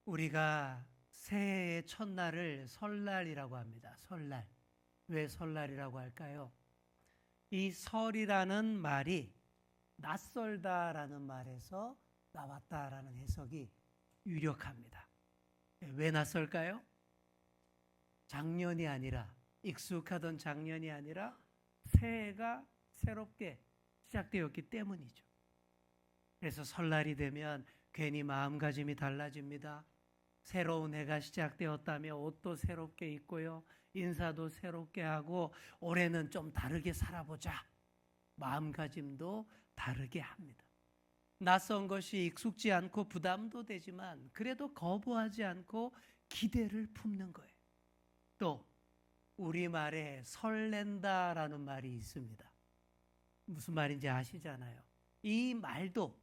우리가 새해의 첫날을 설날이라고 합니다. 설날. 왜 설날이라고 할까요? 이 설이라는 말이 낯설다라는 말에서 나왔다라는 해석이 유력합니다. 왜 낯설까요? 작년이 아니라, 익숙하던 작년이 아니라 새해가 새롭게 시작되었기 때문이죠. 그래서 설날이 되면 괜히 마음가짐이 달라집니다. 새로운 해가 시작되었다며 옷도 새롭게 입고요. 인사도 새롭게 하고 올해는 좀 다르게 살아보자. 마음가짐도 다르게 합니다. 낯선 것이 익숙지 않고 부담도 되지만 그래도 거부하지 않고 기대를 품는 거예요. 또 우리말에 설렌다라는 말이 있습니다. 무슨 말인지 아시잖아요. 이 말도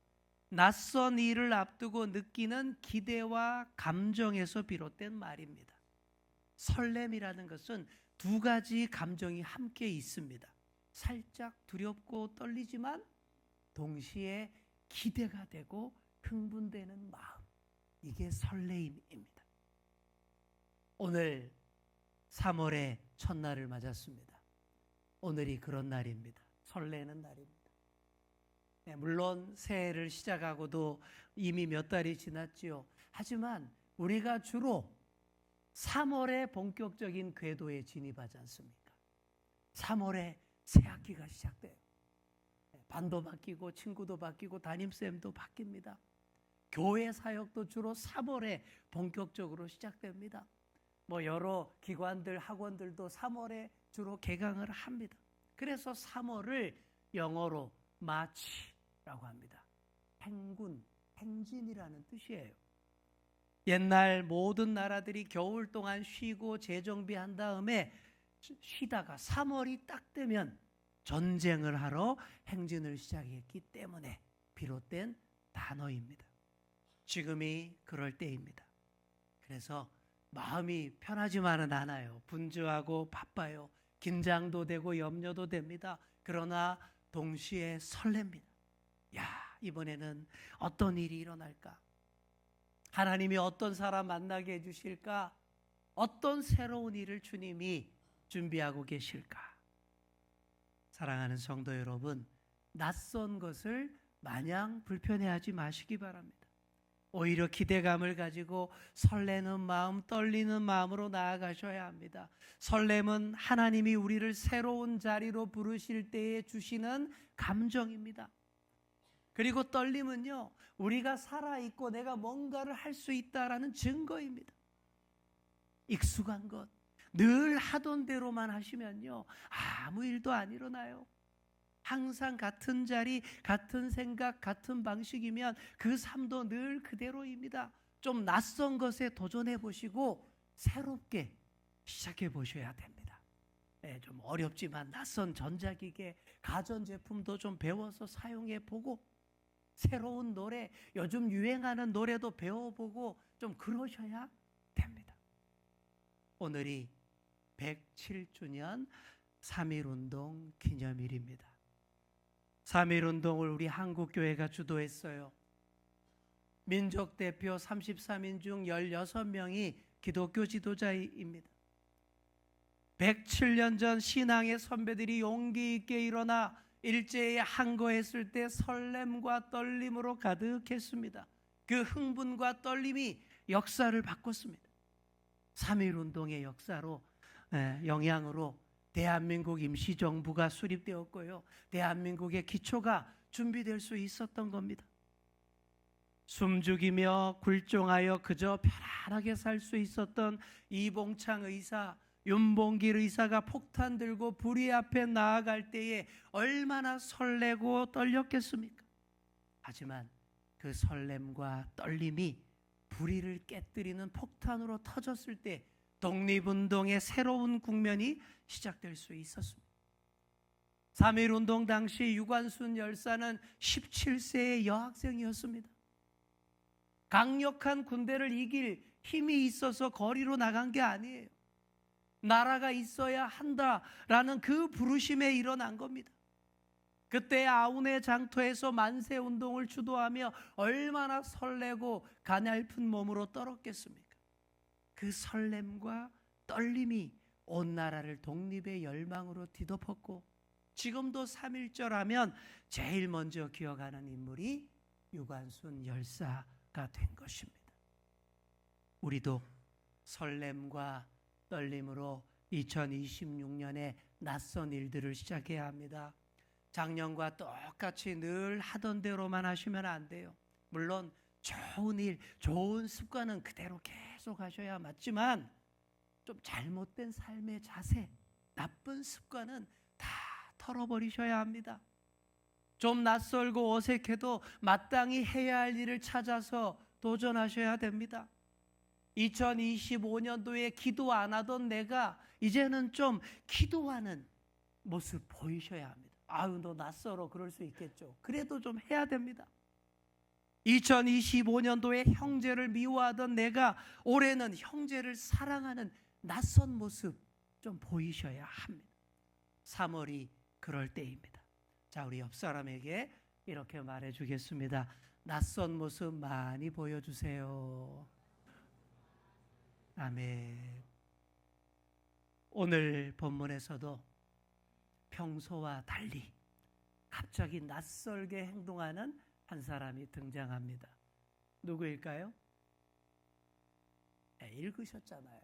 낯선 일을 앞두고 느끼는 기대와 감정에서 비롯된 말입니다. 설렘이라는 것은 두 가지 감정이 함께 있습니다. 살짝 두렵고 떨리지만 동시에 기대가 되고 흥분되는 마음. 이게 설레임입니다. 오늘 3월의 첫날을 맞았습니다. 오늘이 그런 날입니다. 설레는 날입니다. 물론 새해를 시작하고도 이미 몇 달이 지났지요. 하지만 우리가 주로 3월에 본격적인 궤도에 진입하지 않습니까? 3월에 새 학기가 시작돼요. 반도 바뀌고 친구도 바뀌고 담임쌤도 바뀝니다. 교회 사역도 주로 3월에 본격적으로 시작됩니다. 여러 기관들, 학원들도 3월에 주로 개강을 합니다. 그래서 3월을 영어로 마치라고 합니다. 행군, 행진이라는 뜻이에요. 옛날 모든 나라들이 겨울 동안 쉬고 재정비한 다음에 쉬다가 3월이 딱 되면 전쟁을 하러 행진을 시작했기 때문에 비롯된 단어입니다. 지금이 그럴 때입니다. 그래서 마음이 편하지만은 않아요. 분주하고 바빠요. 긴장도 되고 염려도 됩니다. 그러나 동시에 설렙니다. 이번에는 어떤 일이 일어날까? 하나님이 어떤 사람 만나게 해주실까? 어떤 새로운 일을 주님이 준비하고 계실까? 사랑하는 성도 여러분, 낯선 것을 마냥 불편해하지 마시기 바랍니다. 오히려 기대감을 가지고 설레는 마음, 떨리는 마음으로 나아가셔야 합니다. 설렘은 하나님이 우리를 새로운 자리로 부르실 때에 주시는 감정입니다. 그리고 떨림은요, 우리가 살아있고 내가 뭔가를 할 수 있다라는 증거입니다. 익숙한 것, 늘 하던 대로만 하시면요, 아무 일도 안 일어나요. 항상 같은 자리, 같은 생각, 같은 방식이면 그 삶도 늘 그대로입니다. 좀 낯선 것에 도전해 보시고 새롭게 시작해 보셔야 됩니다. 좀 어렵지만 낯선 전자기계, 가전제품도 좀 배워서 사용해 보고 새로운 노래, 요즘 유행하는 노래도 배워보고 좀 그러셔야 됩니다. 오늘이 107주년 3.1운동 기념일입니다. 3.1운동을 우리 한국교회가 주도했어요. 민족대표 33인 중 16명이 기독교 지도자입니다. 107년 전 신앙의 선배들이 용기 있게 일어나 일제에 항거했을 때 설렘과 떨림으로 가득했습니다. 그 흥분과 떨림이 역사를 바꿨습니다. 3.1운동의 역사로, 영향으로 대한민국 임시정부가 수립되었고요. 대한민국의 기초가 준비될 수 있었던 겁니다. 숨죽이며 굴종하여 그저 편안하게 살 수 있었던 이봉창 의사, 윤봉길 의사가 폭탄 들고 불의 앞에 나아갈 때에 얼마나 설레고 떨렸겠습니까? 하지만 그 설렘과 떨림이 불의를 깨뜨리는 폭탄으로 터졌을 때 독립운동의 새로운 국면이 시작될 수 있었습니다. 3.1운동 당시 유관순 열사는 17세의 여학생이었습니다. 강력한 군대를 이길 힘이 있어서 거리로 나간 게 아니에요. 나라가 있어야 한다라는 그 부르심에 일어난 겁니다. 그때 아우네 장터에서 만세 운동을 주도하며 얼마나 설레고 가냘픈 몸으로 떨었겠습니까? 그 설렘과 떨림이 온 나라를 독립의 열망으로 뒤덮었고, 지금도 3.1절 하면 제일 먼저 기억하는 인물이 유관순 열사가 된 것입니다. 우리도 설렘과 떨림으로 2026년에 낯선 일들을 시작해야 합니다. 작년과 똑같이 늘 하던 대로만 하시면 안 돼요. 물론 좋은 일, 좋은 습관은 그대로 계속 하셔야 맞지만 좀 잘못된 삶의 자세, 나쁜 습관은 다 털어버리셔야 합니다. 좀 낯설고 어색해도 마땅히 해야 할 일을 찾아서 도전하셔야 됩니다. 2025년도에 기도 안 하던 내가 이제는 좀 기도하는 모습 보이셔야 합니다. 아유, 너 낯설어. 그럴 수 있겠죠. 그래도 좀 해야 됩니다. 2025년도에 형제를 미워하던 내가 올해는 형제를 사랑하는 낯선 모습 좀 보이셔야 합니다. 3월이 그럴 때입니다. 자, 우리 옆 사람에게 이렇게 말해 주겠습니다. 낯선 모습 많이 보여주세요. 아멘. 오늘 본문에서도 평소와 달리 갑자기 낯설게 행동하는 한 사람이 등장합니다. 누구일까요? 네, 읽으셨잖아요.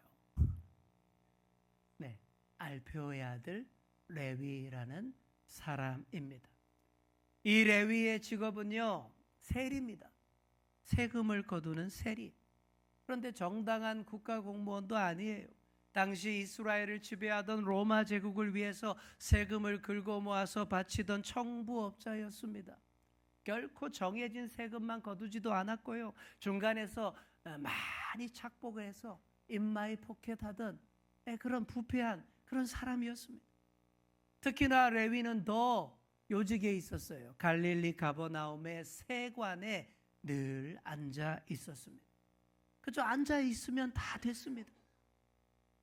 네, 알페오의 아들 레위라는 사람입니다. 이 레위의 직업은요, 세리입니다. 세금을 거두는 세리. 그런데 정당한 국가 공무원도 아니에요. 당시 이스라엘을 지배하던 로마 제국을 위해서 세금을 긁어 모아서 바치던 청부업자였습니다. 결코 정해진 세금만 거두지도 않았고요. 중간에서 많이 착복을 해서 인마이 포켓하던 그런 부패한 그런 사람이었습니다. 특히나 레위는 더 요직에 있었어요. 갈릴리 가버나움의 세관에 늘 앉아 있었습니다. 그저 앉아 있으면 다 됐습니다.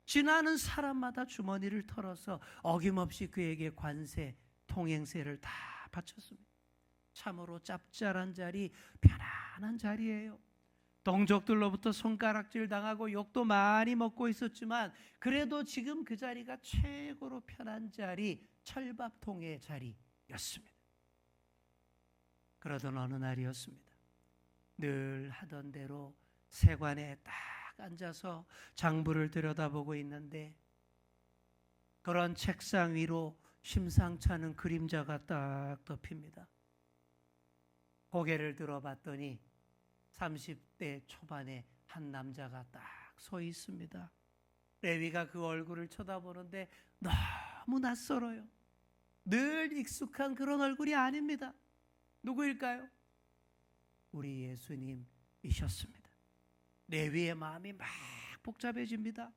지나는 사람마다 주머니를 털어서 어김없이 그에게 관세, 통행세를 다 바쳤습니다. 참으로 짭짤한 자리, 편안한 자리예요. 동족들로부터 손가락질 당하고 욕도 많이 먹고 있었지만 그래도 지금 그 자리가 최고로 편한 자리, 철밥통의 자리였습니다. 그러던 어느 날이었습니다. 늘 하던 대로 세관에 딱 앉아서 장부를 들여다보고 있는데 그런 책상 위로 심상치 않은 그림자가 딱 덮입니다. 고개를 들어봤더니 30대 초반의 한 남자가 딱 서 있습니다. 레위가 그 얼굴을 쳐다보는데 너무 낯설어요. 늘 익숙한 그런 얼굴이 아닙니다. 누구일까요? 우리 예수님이셨습니다. 레위의 마음이 막 복잡해집니다.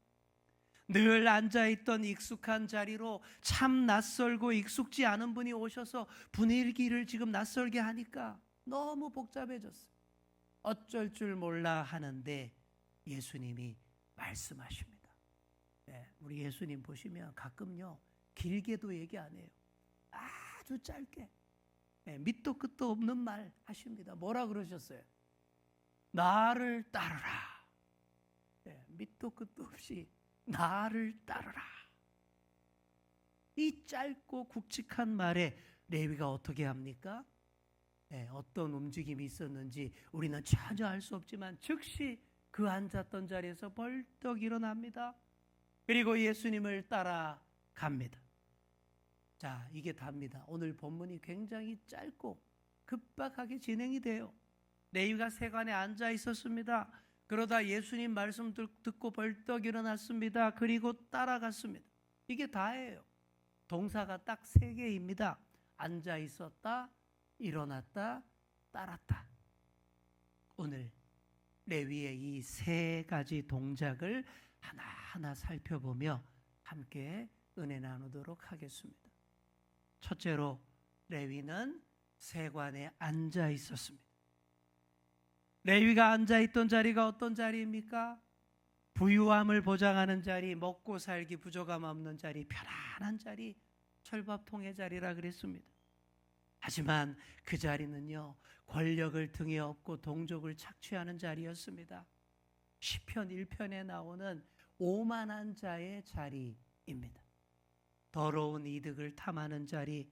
늘 앉아있던 익숙한 자리로 참 낯설고 익숙지 않은 분이 오셔서 분위기를 지금 낯설게 하니까 너무 복잡해졌어요. 어쩔 줄 몰라 하는데 예수님이 말씀하십니다. 네, 우리 예수님 보시면 가끔요 길게도 얘기 안 해요. 아주 짧게 밑도 끝도 없는 말 하십니다. 뭐라 그러셨어요? 나를 따르라. 밑도 끝도 없이 나를 따르라. 이 짧고 굵직한 말에 레위가 어떻게 합니까? 어떤 움직임이 있었는지 우리는 전혀 알 수 없지만 즉시 그 앉았던 자리에서 벌떡 일어납니다. 그리고 예수님을 따라갑니다. 자, 이게 답니다. 오늘 본문이 굉장히 짧고 급박하게 진행이 돼요. 레위가 세관에 앉아 있었습니다. 그러다 예수님 말씀 듣고 벌떡 일어났습니다. 그리고 따라갔습니다. 이게 다예요. 동사가 딱 3개입니다. 앉아 있었다, 일어났다, 따랐다. 오늘 레위의 이 3가지 동작을 하나하나 살펴보며 함께 은혜 나누도록 하겠습니다. 첫째로 레위는 세관에 앉아 있었습니다. 레위가 앉아있던 자리가 어떤 자리입니까? 부유함을 보장하는 자리, 먹고 살기 부족함 없는 자리, 편안한 자리, 철밥통의 자리라 그랬습니다. 하지만 그 자리는요, 권력을 등에 업고 동족을 착취하는 자리였습니다. 시편 1편에 나오는 오만한 자의 자리입니다. 더러운 이득을 탐하는 자리,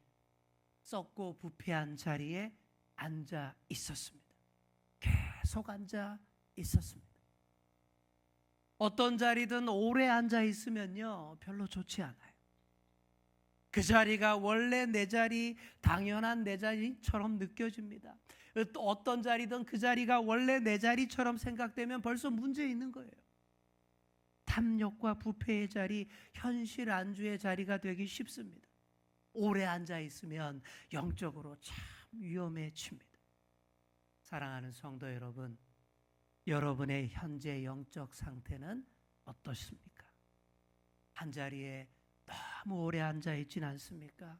썩고 부패한 자리에 앉아 있었습니다. 계속 앉아 있었습니다. 어떤 자리든 오래 앉아 있으면요, 별로 좋지 않아요. 그 자리가 원래 내 자리, 당연한 내 자리처럼 느껴집니다. 어떤 자리든 그 자리가 원래 내 자리처럼 생각되면 벌써 문제 있는 거예요. 탐욕과 부패의 자리, 현실 안주의 자리가 되기 쉽습니다. 오래 앉아 있으면 영적으로 참 위험해집니다. 사랑하는 성도 여러분, 여러분의 현재 영적 상태는 어떻습니까? 한 자리에 너무 오래 앉아 있진 않습니까?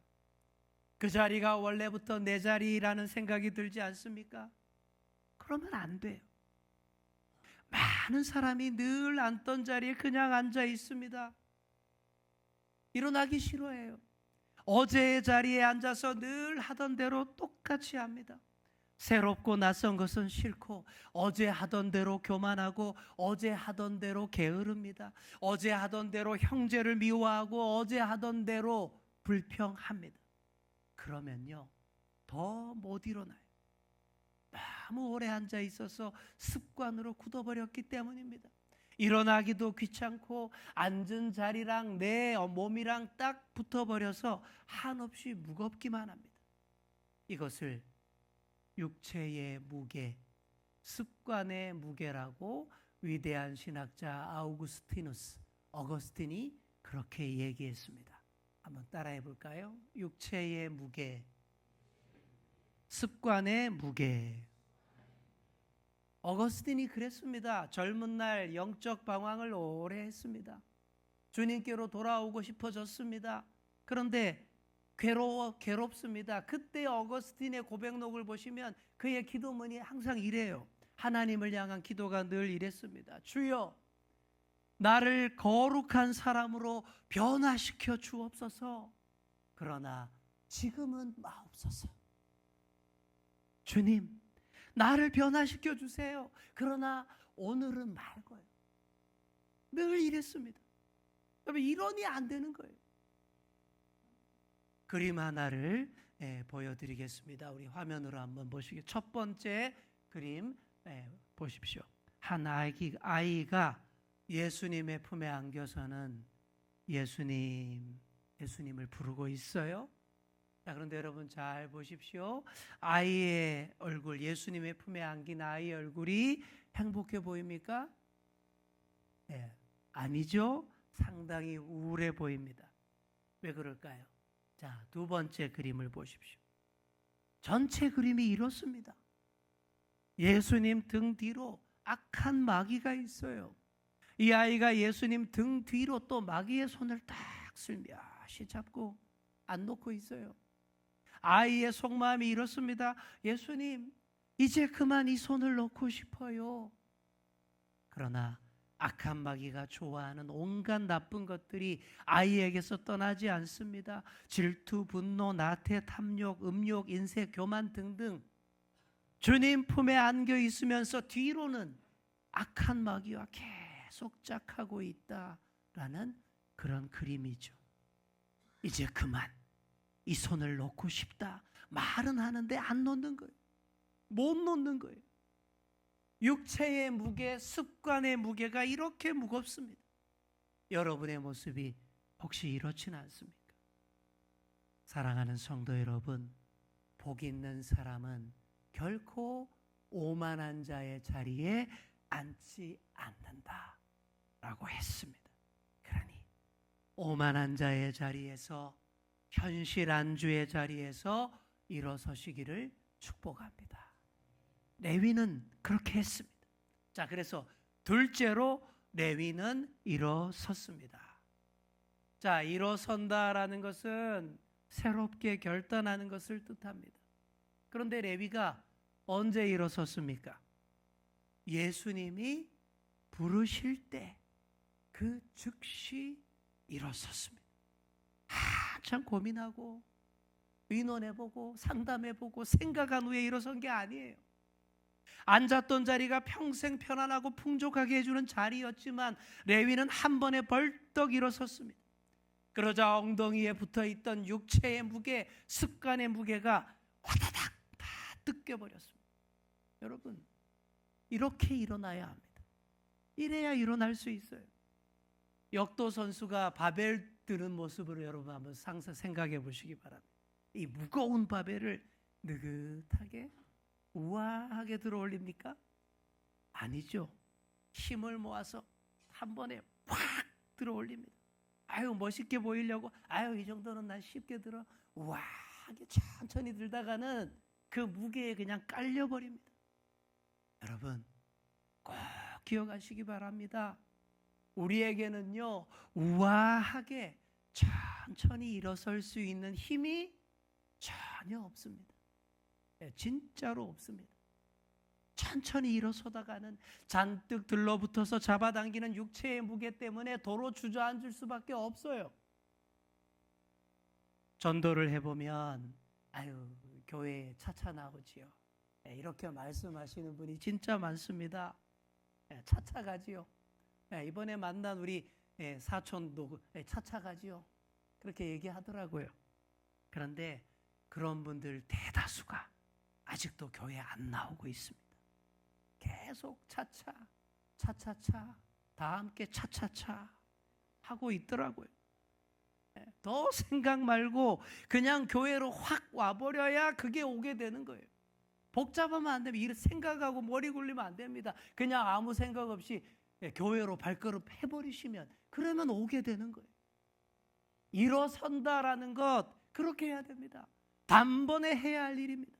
그 자리가 원래부터 내 자리라는 생각이 들지 않습니까? 그러면 안 돼요. 많은 사람이 늘 앉던 자리에 그냥 앉아 있습니다. 일어나기 싫어해요. 어제의 자리에 앉아서 늘 하던 대로 똑같이 합니다. 새롭고 낯선 것은 싫고 어제 하던 대로 교만하고 어제 하던 대로 게으릅니다. 어제 하던 대로 형제를 미워하고 어제 하던 대로 불평합니다. 그러면요, 더 못 일어나요. 너무 오래 앉아 있어서 습관으로 굳어버렸기 때문입니다. 일어나기도 귀찮고 앉은 자리랑 내 몸이랑 딱 붙어버려서 한없이 무겁기만 합니다. 이것을 육체의 무게, 습관의 무게라고 위대한 신학자 어거스틴이 그렇게 얘기했습니다. 한번 따라해 볼까요? 육체의 무게, 습관의 무게. 어거스틴이 그랬습니다. 젊은 날 영적 방황을 오래 했습니다. 주님께로 돌아오고 싶어졌습니다. 그런데 괴롭습니다. 그때 어거스틴의 고백록을 보시면 그의 기도문이 항상 이래요. 하나님을 향한 기도가 늘 이랬습니다. 주여, 나를 거룩한 사람으로 변화시켜 주옵소서. 그러나 지금은 마옵소서. 주님, 나를 변화시켜 주세요. 그러나 오늘은 말고요. 늘 이랬습니다. 여러분, 이론이 안 되는 거예요. 그림 하나를 보여드리겠습니다. 우리 화면으로 한번 보시겠어요? 첫 번째 그림 보십시오. 한 아이가 예수님의 품에 안겨서는 예수님을 부르고 있어요. 자, 그런데 여러분 잘 보십시오. 아이의 얼굴, 예수님의 품에 안긴 아이의 얼굴이 행복해 보입니까? 아니죠. 상당히 우울해 보입니다. 왜 그럴까요? 자, 두 번째 그림을 보십시오. 전체 그림이 이렇습니다. 예수님 등 뒤로 악한 마귀가 있어요. 이 아이가 예수님 등 뒤로 또 마귀의 손을 딱 슬며시 잡고 안 놓고 있어요. 아이의 속마음이 이렇습니다. 예수님, 이제 그만 이 손을 놓고 싶어요. 그러나 악한 마귀가 좋아하는 온갖 나쁜 것들이 아이에게서 떠나지 않습니다. 질투, 분노, 나태, 탐욕, 음욕, 인색, 교만 등등. 주님 품에 안겨 있으면서 뒤로는 악한 마귀와 계속 짝하고 있다라는 그런 그림이죠. 이제 그만 이 손을 놓고 싶다. 말은 하는데 안 놓는 거예요. 못 놓는 거예요. 육체의 무게, 습관의 무게가 이렇게 무겁습니다. 여러분의 모습이 혹시 이렇지는 않습니까? 사랑하는 성도 여러분, 복 있는 사람은 결코 오만한 자의 자리에 앉지 않는다 라고 했습니다. 그러니 오만한 자의 자리에서, 현실 안주의 자리에서 일어서시기를 축복합니다. 레위는 그렇게 했습니다. 자, 그래서 둘째로 레위는 일어섰습니다. 자, 일어선다라는 것은 새롭게 결단하는 것을 뜻합니다. 그런데 레위가 언제 일어섰습니까? 예수님이 부르실 때 그 즉시 일어섰습니다. 한참 고민하고 의논해보고 상담해보고 생각한 후에 일어선 게 아니에요. 앉았던 자리가 평생 편안하고 풍족하게 해주는 자리였지만 레위는 한 번에 벌떡 일어섰습니다. 그러자 엉덩이에 붙어있던 육체의 무게, 습관의 무게가 화다닥 다 뜯겨버렸습니다. 여러분, 이렇게 일어나야 합니다. 이래야 일어날 수 있어요. 역도 선수가 바벨 드는 모습으로 여러분 한번 생각해 보시기 바랍니다. 이 무거운 바벨을 느긋하게 우아하게 들어 올립니까? 아니죠. 힘을 모아서 한 번에 확 들어 올립니다. 아유, 멋있게 보이려고, 아유, 이 정도는 난 쉽게 들어. 우아하게 천천히 들다가는 그 무게에 그냥 깔려버립니다. 여러분, 꼭 기억하시기 바랍니다. 우리에게는요, 우아하게 천천히 일어설 수 있는 힘이 전혀 없습니다. 진짜로 없습니다. 천천히 일어서다가는 잔뜩 들러붙어서 잡아당기는 육체의 무게 때문에 도로 주저앉을 수밖에 없어요. 전도를 해보면 아유, 교회에 차차 나오지요. 이렇게 말씀하시는 분이 진짜 많습니다. 차차 가지요. 이번에 만난 우리 사촌도 차차 가지요. 그렇게 얘기하더라고요. 그런데 그런 분들 대다수가 아직도 교회에 안 나오고 있습니다. 계속 차차, 차차차, 다 함께 차차차 하고 있더라고요. 더 생각 말고 그냥 교회로 확 와버려야 그게 오게 되는 거예요. 복잡하면 안 됩니다. 이렇게 생각하고 머리 굴리면 안 됩니다. 그냥 아무 생각 없이 교회로 발걸음 해버리시면 그러면 오게 되는 거예요. 일어선다라는 것 그렇게 해야 됩니다. 단번에 해야 할 일입니다.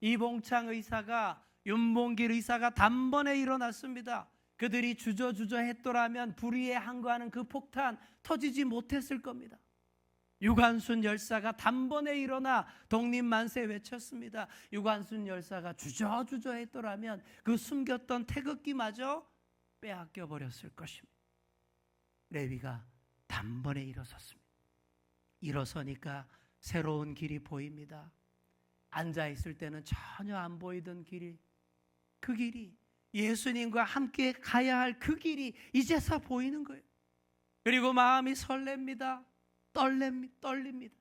이봉창 의사가, 윤봉길 의사가 단번에 일어났습니다. 그들이 주저주저 했더라면 불의에 항거하는 그 폭탄 터지지 못했을 겁니다. 유관순 열사가 단번에 일어나 독립만세 외쳤습니다. 유관순 열사가 주저주저 했더라면 그 숨겼던 태극기마저 빼앗겨 버렸을 것입니다. 레위가 단번에 일어섰습니다. 일어서니까 새로운 길이 보입니다. 앉아있을 때는 전혀 안 보이던 길이, 그 길이 예수님과 함께 가야 할 그 길이 이제서 보이는 거예요. 그리고 마음이 설렙니다. 떨립니다.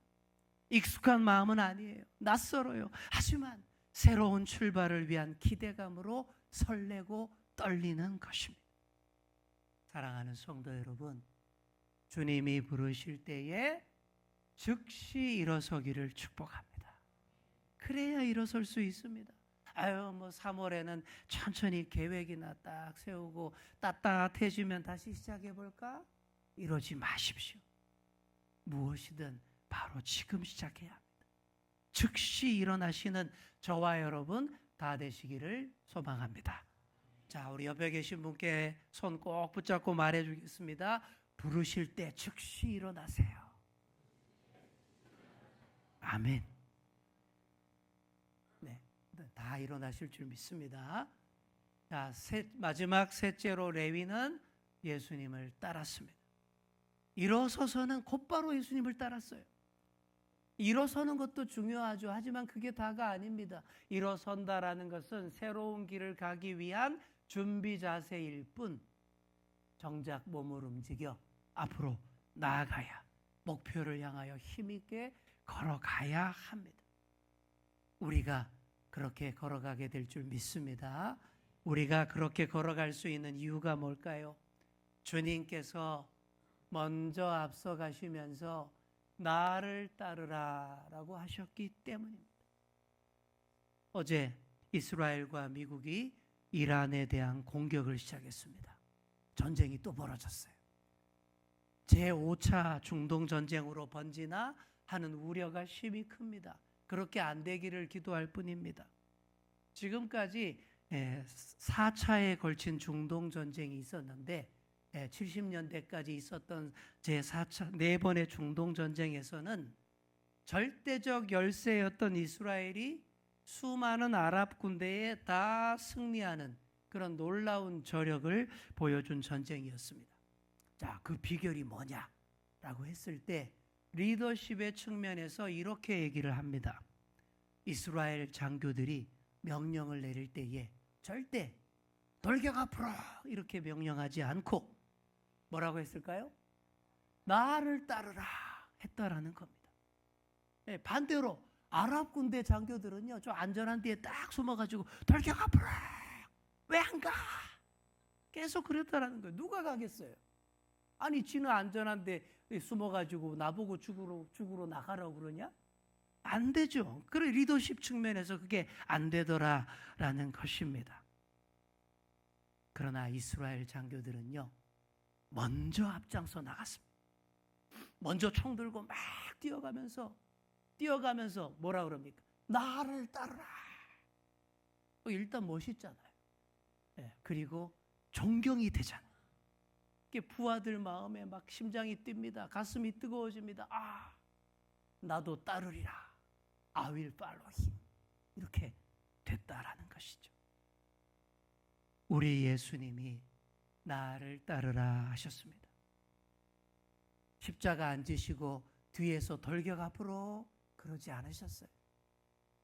익숙한 마음은 아니에요. 낯설어요. 하지만 새로운 출발을 위한 기대감으로 설레고 떨리는 것입니다. 사랑하는 성도 여러분, 주님이 부르실 때에 즉시 일어서기를 축복합니다. 그래야 일어설 수 있습니다. 아유, 3월에는 천천히 계획이나 딱 세우고 따뜻해지면 다시 시작해볼까? 이러지 마십시오. 무엇이든 바로 지금 시작해야 합니다. 즉시 일어나시는 저와 여러분 다 되시기를 소망합니다. 자, 우리 옆에 계신 분께 손 꼭 붙잡고 말해주겠습니다. 부르실 때 즉시 일어나세요. 아멘. 네, 다 일어나실 줄 믿습니다. 자, 마지막 셋째로 레위는 예수님을 따랐습니다. 일어서서는 곧바로 예수님을 따랐어요. 일어서는 것도 중요하죠. 하지만 그게 다가 아닙니다. 일어선다라는 것은 새로운 길을 가기 위한 준비 자세일 뿐, 정작 몸을 움직여 앞으로 나아가야, 목표를 향하여 힘있게 걸어가야 합니다. 우리가 그렇게 걸어가게 될 줄 믿습니다. 우리가 그렇게 걸어갈 수 있는 이유가 뭘까요? 주님께서 먼저 앞서가시면서 나를 따르라 라고 하셨기 때문입니다. 어제 이스라엘과 미국이 이란에 대한 공격을 시작했습니다. 전쟁이 또 벌어졌어요. 제5차 중동전쟁으로 번지나 하는 우려가 심히 큽니다. 그렇게 안 되기를 기도할 뿐입니다. 지금까지 4차에 걸친 중동전쟁이 있었는데 70년대까지 있었던 제4차 4번의 중동전쟁에서는 절대적 열세였던 이스라엘이 수많은 아랍 군대에 다 승리하는 그런 놀라운 저력을 보여준 전쟁이었습니다. 자, 그 비결이 뭐냐라고 했을 때 리더십의 측면에서 이렇게 얘기를 합니다. 이스라엘 장교들이 명령을 내릴 때에 절대 돌격 앞으로 이렇게 명령하지 않고 뭐라고 했을까요? 나를 따르라 했다라는 겁니다. 네, 반대로 아랍 군대 장교들은요, 저 안전한 데에 딱 숨어가지고 돌격 앞으로 왜 안 가? 계속 그랬다라는 거예요. 누가 가겠어요? 아니 지는 안전한 데 숨어가지고 나보고 죽으러 나가라고 그러냐? 안 되죠. 그래 리더십 측면에서 그게 안 되더라라는 것입니다. 그러나 이스라엘 장교들은요, 먼저 앞장서 나갔습니다. 먼저 총 들고 막 뛰어가면서 뭐라 그럽니까? 나를 따르라. 일단 멋있잖아요. 네, 그리고 존경이 되잖아요. 부하들 마음에 막 심장이 뜁니다. 가슴이 뜨거워집니다. 아, 나도 따르리라. I will follow him. 이렇게 됐다라는 것이죠. 우리 예수님이 나를 따르라 하셨습니다. 십자가 안 지시고 뒤에서 돌격 앞으로 그러지 않으셨어요.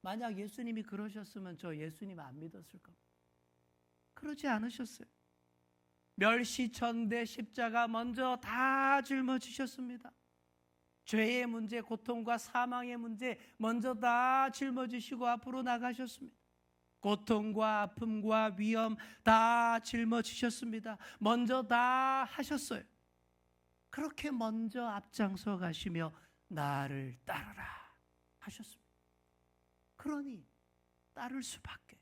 만약 예수님이 그러셨으면 저 예수님 안 믿었을 겁니다. 그러지 않으셨어요. 멸시천대 십자가 먼저 다 짊어지셨습니다. 죄의 문제, 고통과 사망의 문제 먼저 다 짊어지시고 앞으로 나가셨습니다. 고통과 아픔과 위험 다 짊어지셨습니다. 먼저 다 하셨어요. 그렇게 먼저 앞장서 가시며 나를 따르라 하셨습니다. 그러니 따를 수밖에.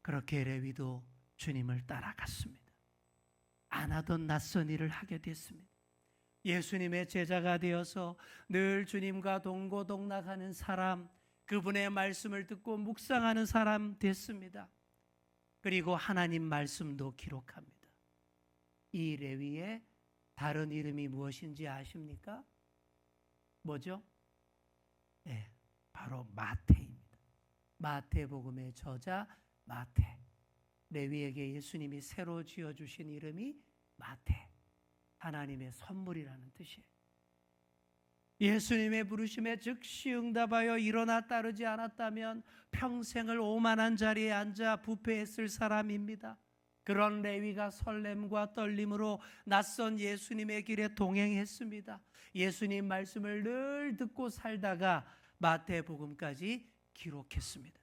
그렇게 레위도 주님을 따라갔습니다. 안 하던 낯선 일을 하게 됐습니다. 예수님의 제자가 되어서 늘 주님과 동고동락하는 사람, 그분의 말씀을 듣고 묵상하는 사람 됐습니다. 그리고 하나님 말씀도 기록합니다. 이 레위의 다른 이름이 무엇인지 아십니까? 뭐죠? 네, 바로 마태입니다. 마태복음의 저자 마태. 레위에게 예수님이 새로 지어주신 이름이 마태. 하나님의 선물이라는 뜻이에요. 예수님의 부르심에 즉시 응답하여 일어나 따르지 않았다면 평생을 오만한 자리에 앉아 부패했을 사람입니다. 그런 레위가 설렘과 떨림으로 낯선 예수님의 길에 동행했습니다. 예수님 말씀을 늘 듣고 살다가 마태복음까지 기록했습니다.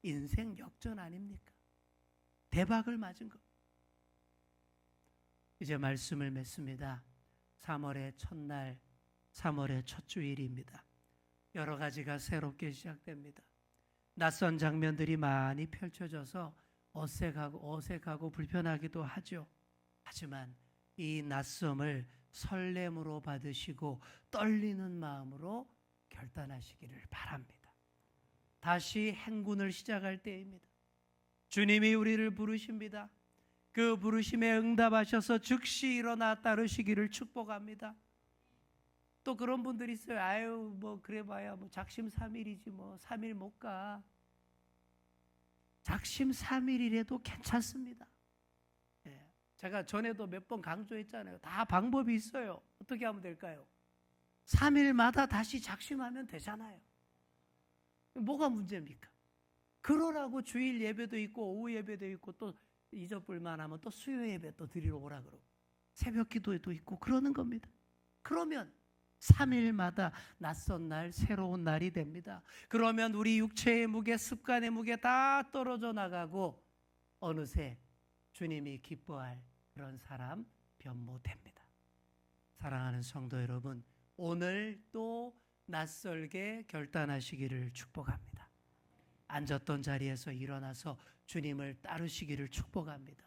인생 역전 아닙니까? 대박을 맞은 것. 이제 말씀을 맺습니다. 3월의 첫날, 3월의 첫 주일입니다. 여러 가지가 새롭게 시작됩니다. 낯선 장면들이 많이 펼쳐져서 어색하고 불편하기도 하죠. 하지만 이 낯섦을 설렘으로 받으시고 떨리는 마음으로 결단하시기를 바랍니다. 다시 행군을 시작할 때입니다. 주님이 우리를 부르십니다. 그 부르심에 응답하셔서 즉시 일어나 따르시기를 축복합니다. 또 그런 분들이 있어요. 아유 뭐 그래봐야 뭐 작심삼일이지 뭐 3일 못 가. 작심삼일이라도 괜찮습니다. 예, 제가 전에도 몇 번 강조했잖아요. 다 방법이 있어요. 어떻게 하면 될까요? 3일마다 다시 작심하면 되잖아요. 뭐가 문제입니까? 그러라고 주일 예배도 있고 오후 예배도 있고 또 잊어볼만 하면 또 수요 예배 또 드리러 오라 그러고 새벽 기도에도 있고 그러는 겁니다. 그러면 3일마다 낯선 날, 새로운 날이 됩니다. 그러면 우리 육체의 무게, 습관의 무게 다 떨어져 나가고 어느새 주님이 기뻐할 그런 사람 변모됩니다. 사랑하는 성도 여러분, 오늘 또 낯설게 결단하시기를 축복합니다. 앉았던 자리에서 일어나서 주님을 따르시기를 축복합니다.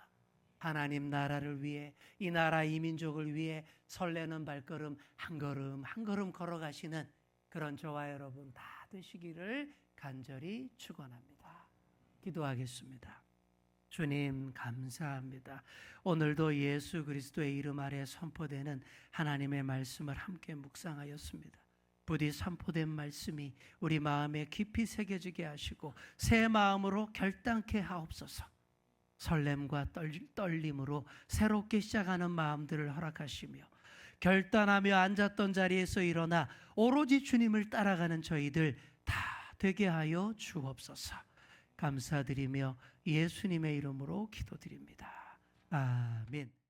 하나님 나라를 위해, 이 나라 이 민족을 위해 설레는 발걸음 한 걸음 한 걸음 걸어가시는 그런 저와 여러분 다 되시기를 간절히 축원합니다. 기도하겠습니다. 주님 감사합니다. 오늘도 예수 그리스도의 이름 아래 선포되는 하나님의 말씀을 함께 묵상하였습니다. 부디 선포된 말씀이 우리 마음에 깊이 새겨지게 하시고 새 마음으로 결단케 하옵소서. 설렘과 떨림으로 새롭게 시작하는 마음들을 허락하시며 결단하며 앉았던 자리에서 일어나 오로지 주님을 따라가는 저희들 다 되게 하여 주옵소서. 감사드리며 예수님의 이름으로 기도드립니다. 아멘.